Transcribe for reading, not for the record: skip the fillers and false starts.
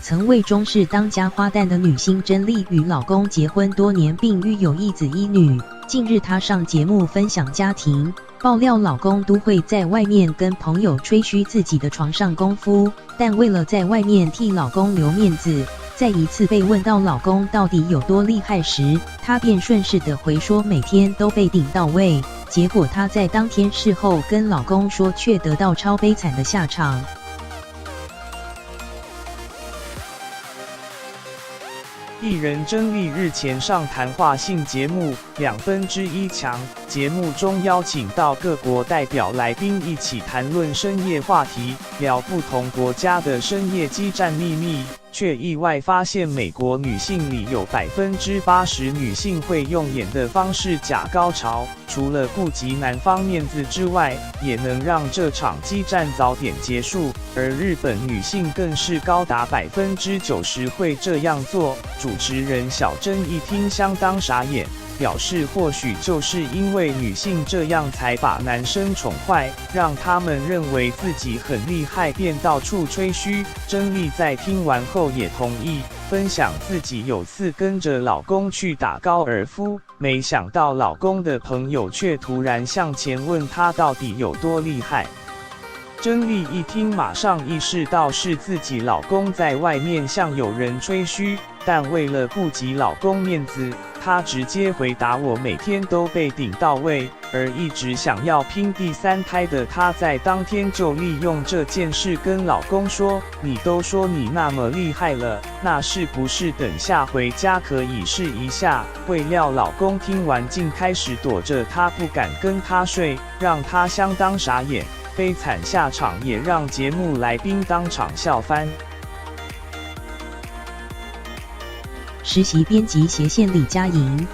曾为中视当家花旦的女星甄丽与老公结婚多年，并育有一子一女。近日她上节目分享家庭，爆料老公都会在外面跟朋友吹嘘自己的床上功夫，但为了在外面替老公留面子，在一次被问到老公到底有多厉害时，她便顺势的回说每天都被顶到位。结果她在当天事后跟老公说，却得到超悲惨的下场。艺人甄丽日前上谈话性节目《1%强》，节目中邀请到各国代表来宾一起谈论深夜话题，聊不同国家的深夜激战秘密，却意外发现美国女性里有80%女性会用演的方式假高潮，除了顾及男方面子之外，也能让这场激战早点结束。而日本女性更是高达90%会这样做。主持人小珍一听相当傻眼，表示或许就是因为女性这样才把男生宠坏，让他们认为自己很厉害，便到处吹嘘。甄丽在听完后也同意，分享自己有次跟着老公去打高尔夫，没想到老公的朋友却突然向前问她到底有多厉害。甄丽一听马上意识到是自己老公在外面向有人吹嘘，但为了顾及老公面子，她直接回答我每天都被顶到位。而一直想要拼第3胎的她在当天就利用这件事跟老公说，你都说你那么厉害了，那是不是等下回家可以试一下？未料老公听完竟开始躲着她，不敢跟她睡，让她相当傻眼。悲惨下场也让节目来宾当场笑翻。实习编辑斜线李佳莹。